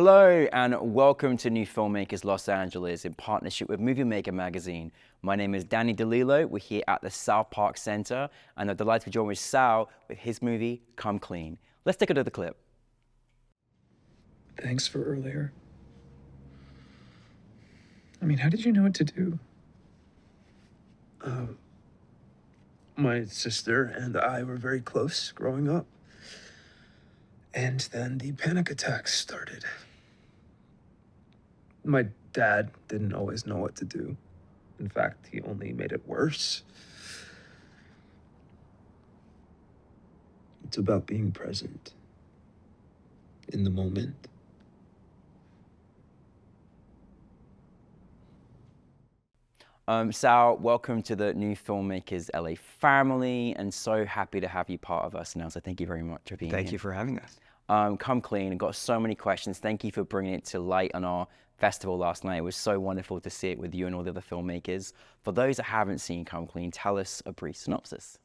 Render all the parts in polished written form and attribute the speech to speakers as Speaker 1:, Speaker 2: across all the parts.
Speaker 1: Hello and welcome to New Filmmakers Los Angeles in partnership with Movie Maker magazine. My name is Danny DeLillo. We're here at the South Park Center and I'm delighted to join with Sal with his movie, Come Clean. Let's take a look at the clip.
Speaker 2: Thanks for earlier. I mean, how did you know what to do?
Speaker 3: My sister and I were very close growing up. And then the panic attacks started. My dad didn't always know what to do. In fact, he only made it worse. It's about being present in the moment.
Speaker 1: Sal, welcome to the New Filmmakers LA family and so happy to have you part of us now. So thank you very much for being here.
Speaker 4: Thank you for having us.
Speaker 1: Come Clean, and got so many questions. Thank you for bringing it to light on our festival last night. It was so wonderful to see it with you and all the other filmmakers. For those that haven't seen Come Clean, tell us a brief synopsis.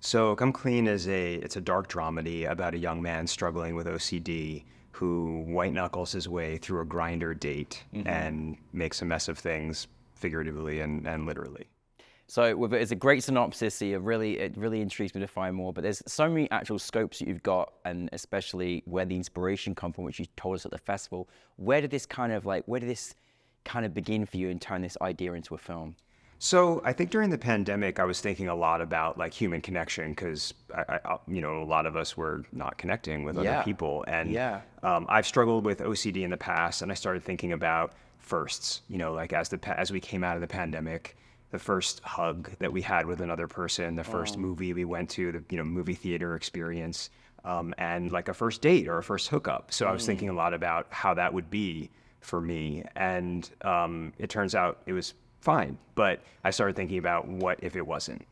Speaker 4: So Come Clean is it's a dark dramedy about a young man struggling with OCD who white knuckles his way through a grinder date and makes a mess of things figuratively and literally.
Speaker 1: So it's a great synopsis. So it really intrigues me to find more. But there's so many actual scopes that you've got, and especially where the inspiration come from, which you told us at the festival. Where did this kind of begin for you and turn this idea into a film?
Speaker 4: So I think during the pandemic, I was thinking a lot about like human connection because a lot of us were not connecting with other people, and I've struggled with OCD in the past, and I started thinking about firsts. You know, like as we came out of the pandemic. The first hug that we had with another person, the first movie we went to, the movie theater experience, and like a first date or a first hookup. So I was thinking a lot about how that would be for me, and it turns out it was fine. But I started thinking about what if it wasn't,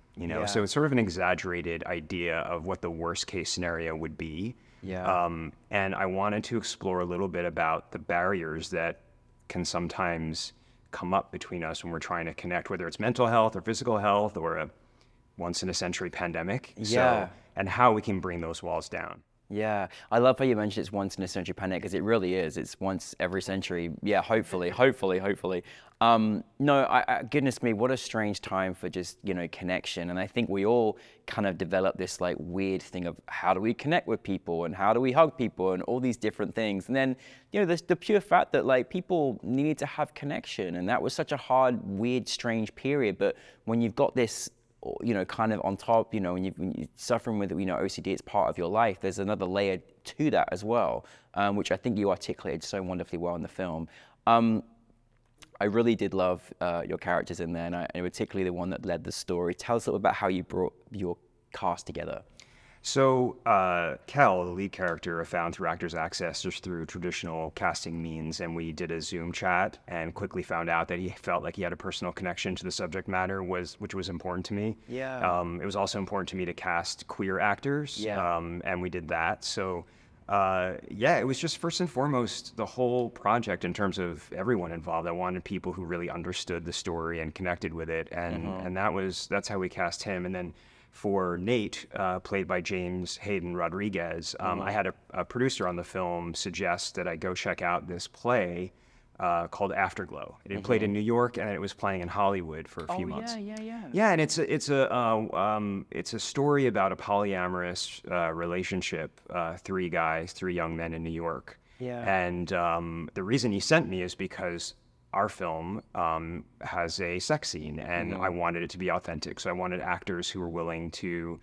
Speaker 4: So it's sort of an exaggerated idea of what the worst case scenario would be. And I wanted to explore a little bit about the barriers that can sometimes come up between us when we're trying to connect, whether it's mental health or physical health or a once in a century pandemic. And how we can bring those walls down.
Speaker 1: Yeah, I love how you mentioned it's once in a century pandemic, because it really is. It's once every century. Yeah, hopefully. Goodness me, what a strange time for just, connection. And I think we all kind of develop this like weird thing of how do we connect with people and how do we hug people and all these different things. And then, the pure fact that like people needed to have connection, and that was such a hard, weird, strange period. But when you've got this, kind of on top, when you're suffering with, OCD, it's part of your life. There's another layer to that as well, which I think you articulated so wonderfully well in the film. I really did love your characters in there, and particularly the one that led the story. Tell us a little about how you brought your cast together.
Speaker 4: So Kel, the lead character, found through Actors Access, just through traditional casting means, and we did a Zoom chat and quickly found out that he felt like he had a personal connection to the subject matter, which was important to me. It was also important to me to cast queer actors, and we did that. So it was just first and foremost the whole project in terms of everyone involved. I wanted people who really understood the story and connected with it, and that's how we cast him. And then for Nate, played by James Hayden Rodriguez, I had a producer on the film suggest that I go check out this play called Afterglow. It had played in New York, and it was playing in Hollywood for a few months. Yeah, and it's a story about a polyamorous relationship, three young men in New York. And the reason he sent me is because our film has a sex scene, and I wanted it to be authentic. So I wanted actors who were willing to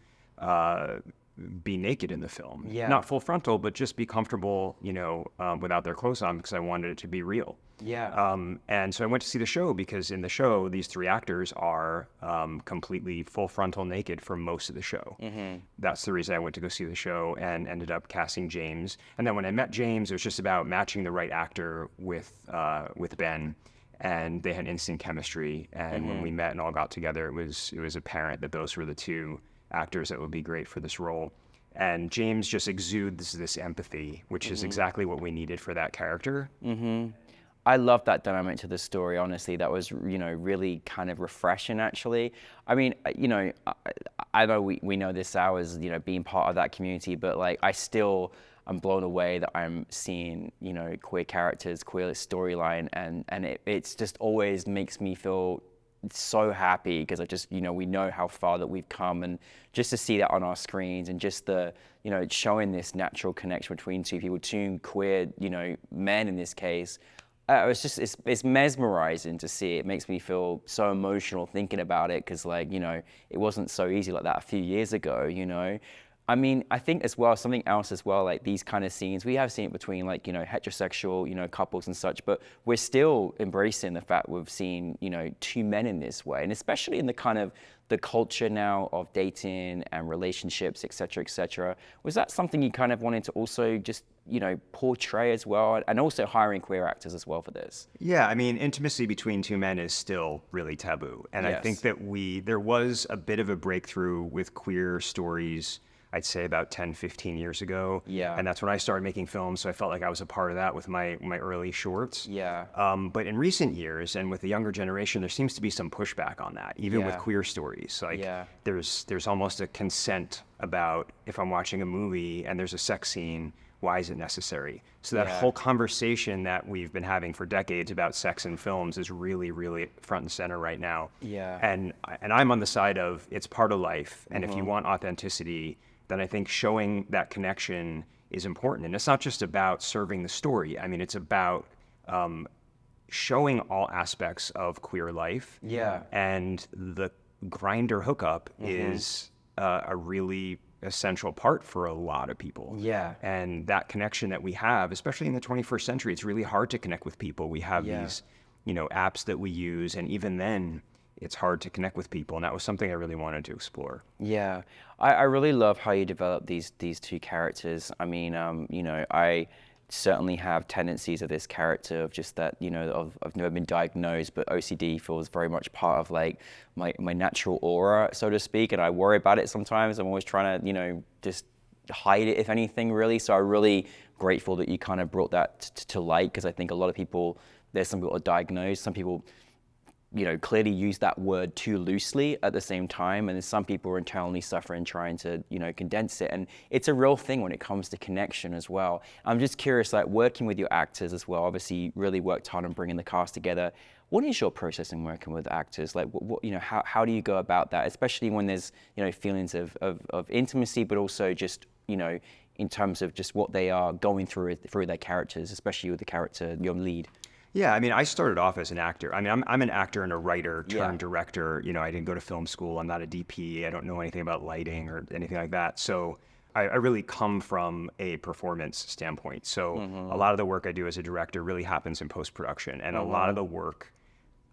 Speaker 4: be naked in the film. Not full frontal, but just be comfortable, without their clothes on, because I wanted it to be real. And so I went to see the show because in the show, these three actors are completely full frontal naked for most of the show. That's the reason I went to go see the show and ended up casting James. And then when I met James, it was just about matching the right actor with Ben. And they had instant chemistry. And when we met and all got together, it was apparent that those were the two actors that would be great for this role. And James just exudes this empathy, which is exactly what we needed for that character.
Speaker 1: I love that dynamic to the story, honestly. That was, really kind of refreshing, actually. I mean, I know we know this, Sal, as, being part of that community, but like, I still, I'm blown away that I'm seeing, you know, queer characters, queer storyline, and it's just always makes me feel so happy because I just, you know, we know how far that we've come, and just to see that on our screens and just the, you know, showing this natural connection between two people, two queer, you know, men in this case. It's mesmerizing to see. It makes me feel so emotional thinking about it because, like, you know, it wasn't so easy like that a few years ago, you know. I mean, I think as well, something else as well, like these kind of scenes, we have seen it between, like, you know, heterosexual, you know, couples and such, but we're still embracing the fact we've seen, you know, two men in this way. And especially in the kind of the culture now of dating and relationships, et cetera, et cetera. Was that something you kind of wanted to also just, you know, portray as well? And also hiring queer actors as well for this?
Speaker 4: Yeah, I mean, intimacy between two men is still really taboo. And I think that there was a bit of a breakthrough with queer stories, I'd say about 10, 15 years ago.
Speaker 1: Yeah.
Speaker 4: And that's when I started making films, so I felt like I was a part of that with my early shorts.
Speaker 1: Yeah.
Speaker 4: But in recent years, and with the younger generation, there seems to be some pushback on that, even with
Speaker 1: Yeah.
Speaker 4: queer stories. Like,
Speaker 1: Yeah.
Speaker 4: there's almost a consent about if I'm watching a movie and there's a sex scene, why is it necessary? So that
Speaker 1: Yeah.
Speaker 4: whole conversation that we've been having for decades about sex in films is really, really front and center right now.
Speaker 1: Yeah.
Speaker 4: And I'm on the side of it's part of life, and if you want authenticity, then I think showing that connection is important. And it's not just about serving the story. I mean, it's about showing all aspects of queer life.
Speaker 1: Yeah.
Speaker 4: And the grinder hookup is a really essential part for a lot of people.
Speaker 1: Yeah.
Speaker 4: And that connection that we have, especially in the 21st century, it's really hard to connect with people. We have
Speaker 1: Yeah.
Speaker 4: these, you know, apps that we use, and even then, it's hard to connect with people, and that was something I really wanted to explore.
Speaker 1: Yeah, I really love how you develop these two characters. I mean, you know, I certainly have tendencies of this character of just that, you know, I've never been diagnosed, but OCD feels very much part of like my natural aura, so to speak, and I worry about it sometimes. I'm always trying to, you know, just hide it, if anything, really. So I'm really grateful that you kind of brought that to light, because I think a lot of people, there's some people are diagnosed, some people, you know, clearly use that word too loosely at the same time, and then some people are internally suffering trying to, you know, condense it, and it's a real thing when it comes to connection as well. I'm just curious, like working with your actors as well, obviously you really worked hard on bringing the cast together. What is your process in working with actors? Like, what you know, how do you go about that, especially when there's, you know, feelings of intimacy, but also just, you know, in terms of just what they are going through their characters, especially with the character, your lead?
Speaker 4: Yeah, I mean, I started off as an actor. I mean, I'm an actor and a writer turned
Speaker 1: Yeah.
Speaker 4: director. You know, I didn't go to film school. I'm not a DP. I don't know anything about lighting or anything like that. So I really come from a performance standpoint. So a lot of the work I do as a director really happens in post-production. And a lot of the work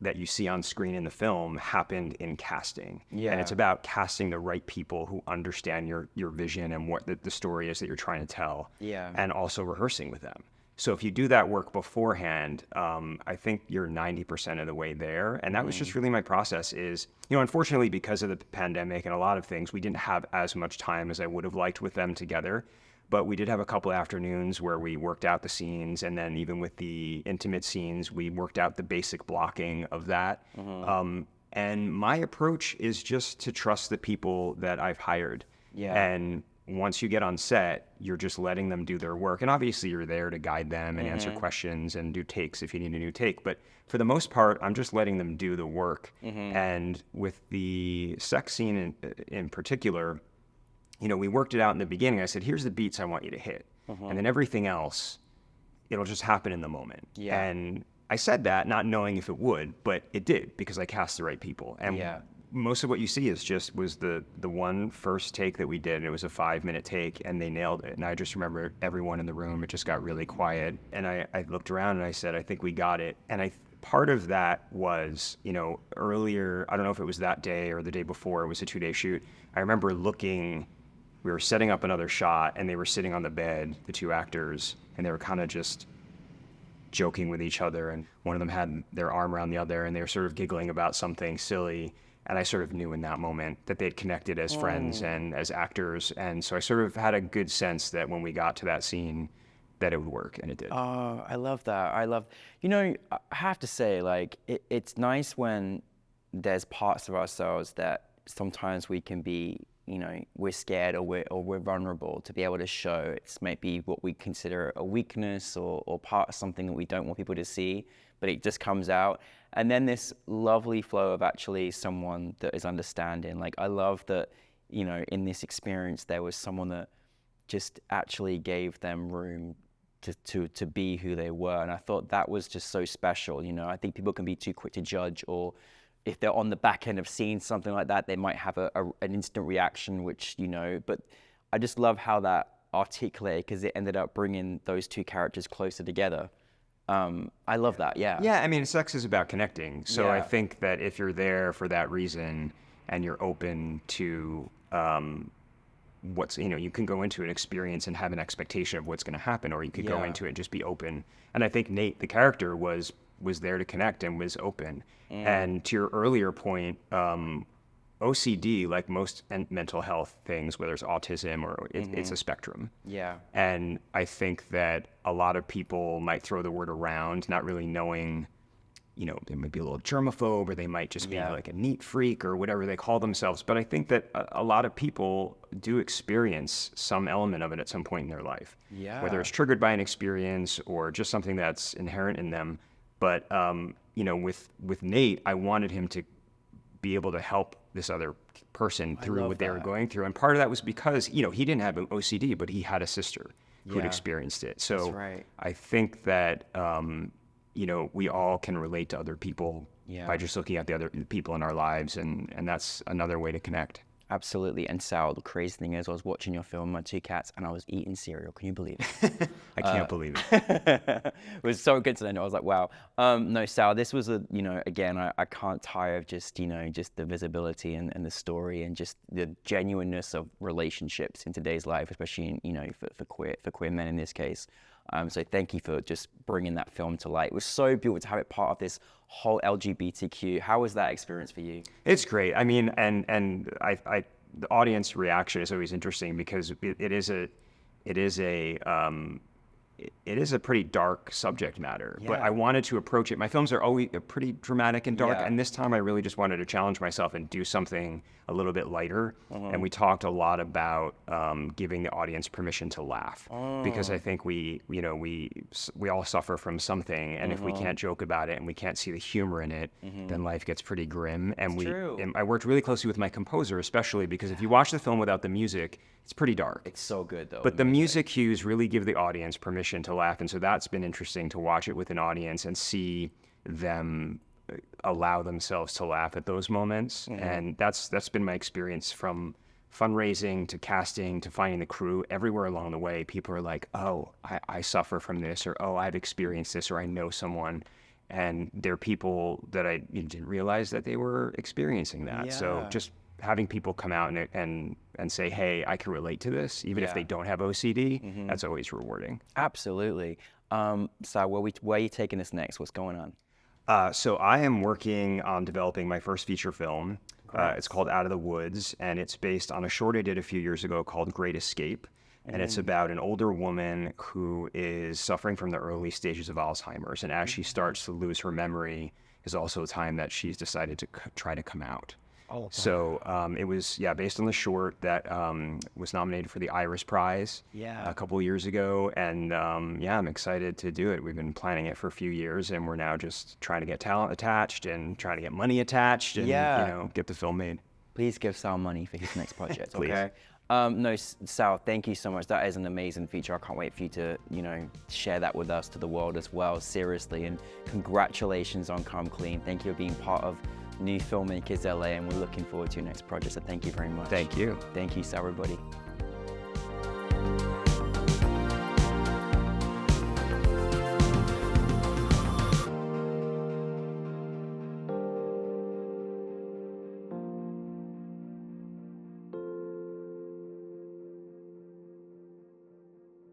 Speaker 4: that you see on screen in the film happened in casting.
Speaker 1: Yeah.
Speaker 4: And it's about casting the right people who understand your vision and what the story is that you're trying to tell.
Speaker 1: Yeah.
Speaker 4: And also rehearsing with them. So if you do that work beforehand, I think you're 90% of the way there. And that was just really my process is, you know, unfortunately, because of the pandemic and a lot of things, we didn't have as much time as I would have liked with them together. But we did have a couple of afternoons where we worked out the scenes. And then even with the intimate scenes, we worked out the basic blocking of that. And my approach is just to trust the people that I've hired.
Speaker 1: Yeah.
Speaker 4: And once you get on set, you're just letting them do their work. And obviously you're there to guide them and answer questions and do takes if you need a new take. But for the most part, I'm just letting them do the work. And with the sex scene in particular, you know, we worked it out in the beginning. I said, here's the beats I want you to hit. And then everything else, it'll just happen in the moment.
Speaker 1: Yeah.
Speaker 4: And I said that not knowing if it would, but it did because I cast the right people. And
Speaker 1: Yeah.
Speaker 4: most of what you see was the one first take that we did, and it was a 5-minute take, and they nailed it. And I just remember everyone in the room, it just got really quiet. And I looked around and I said, I think we got it. And part of that was, you know, earlier, I don't know if it was that day or the day before, it was a 2-day shoot. I remember we were setting up another shot, and they were sitting on the bed, the two actors, and they were kind of just joking with each other. And one of them had their arm around the other, and they were sort of giggling about something silly. And I sort of knew in that moment that they'd connected as friends and as actors. And so I sort of had a good sense that when we got to that scene, that it would work, and it did.
Speaker 1: Oh, I love that. You know, I have to say, like, it's nice when there's parts of ourselves that sometimes we can be we're scared or we're vulnerable, to be able to show it's maybe what we consider a weakness or part of something that we don't want people to see, but it just comes out. And then this lovely flow of actually someone that is understanding. Like, I love that, in this experience, there was someone that just actually gave them room to be who they were. And I thought that was just so special. I think people can be too quick to judge, or if they're on the back end of seeing something like that, they might have an instant reaction, which, but I just love how that articulated, because it ended up bringing those two characters closer together. I love that, yeah.
Speaker 4: Yeah, I mean, sex is about connecting. So
Speaker 1: Yeah.
Speaker 4: I think that if you're there for that reason and you're open to you can go into an experience and have an expectation of what's going to happen, or you could go
Speaker 1: Yeah.
Speaker 4: into it and just be open. And I think Nate, the character, was there to connect and was open. And to your earlier point, OCD, like most mental health things, whether it's autism or it's a spectrum.
Speaker 1: Yeah.
Speaker 4: And I think that a lot of people might throw the word around, not really knowing, they might be a little germaphobe, or they might just be
Speaker 1: Yeah.
Speaker 4: like a neat freak or whatever they call themselves. But I think that a lot of people do experience some element of it at some point in their life.
Speaker 1: Yeah.
Speaker 4: Whether it's triggered by an experience or just something that's inherent in them. But, with Nate, I wanted him to be able to help this other person through
Speaker 1: love
Speaker 4: what they were
Speaker 1: that.
Speaker 4: going through. And part of that was because, he didn't have OCD, but he had a sister who'd
Speaker 1: Yeah.
Speaker 4: experienced it. So
Speaker 1: That's right.
Speaker 4: I think that, we all can relate to other people
Speaker 1: Yeah.
Speaker 4: by just looking at the other people in our lives. And that's another way to connect.
Speaker 1: Absolutely. And Sal, the crazy thing is, I was watching your film, My Two Cats, and I was eating cereal. Can you believe it?
Speaker 4: I can't believe it.
Speaker 1: It was so good to know. I was like, wow. No, Sal, this was again, I can't tire of just, just the visibility and the story and just the genuineness of relationships in today's life, especially, for queer men in this case. So thank you for just bringing that film to light. It was so beautiful to have it part of this whole LGBTQ. How was that experience for you?
Speaker 4: It's great. I mean, and the audience reaction is always interesting, because it is a pretty dark subject matter, but
Speaker 1: Yeah.
Speaker 4: I wanted to approach it. My films are always pretty dramatic and dark,
Speaker 1: Yeah.
Speaker 4: and this time I really just wanted to challenge myself and do something a little bit lighter. And we talked a lot about giving the audience permission to laugh, because I think we all suffer from something, and if we can't joke about it and we can't see the humor in it, then life gets pretty grim. And
Speaker 1: true.
Speaker 4: I worked really closely with my composer, especially because if you watch the film without the music, it's pretty dark.
Speaker 1: It's so good, though.
Speaker 4: But the music cues really give the audience permission to laugh. And so that's been interesting to watch it with an audience and see them allow themselves to laugh at those moments. And that's been my experience from fundraising to casting to finding the crew. Everywhere along the way, people are like, oh, I suffer from this, or oh, I've experienced this, or I know someone. And they're people that I didn't realize that they were experiencing that. So
Speaker 1: Yeah.
Speaker 4: just having people come out and say, hey, I can relate to this, even if
Speaker 1: Yeah.
Speaker 4: they don't have OCD, that's always rewarding.
Speaker 1: Absolutely. So where are you taking this next? What's going on?
Speaker 4: So I am working on developing my first feature film. It's called Out of the Woods, and it's based on a short I did a few years ago called Great Escape. And it's about an older woman who is suffering from the early stages of Alzheimer's. And as she starts to lose her memory is also a time that she's decided to try to come out.
Speaker 1: Oh,
Speaker 4: So it was, based on the short that was nominated for the Iris Prize
Speaker 1: Yeah.
Speaker 4: a couple years ago. And I'm excited to do it. We've been planning it for a few years, and we're now just trying to get talent attached and trying to get money attached and,
Speaker 1: Yeah.
Speaker 4: get the film made.
Speaker 1: Please give Sal money for his next project,
Speaker 4: Please.
Speaker 1: okay? No, Sal, thank you so much. That is an amazing feature. I can't wait for you to, share that with us, to the world as well, seriously. And congratulations on Come Clean. Thank you for being part of New Filmmakers LA, and we're looking forward to your next project. So thank you very much.
Speaker 4: Thank you.
Speaker 1: Thank you, Sal, everybody.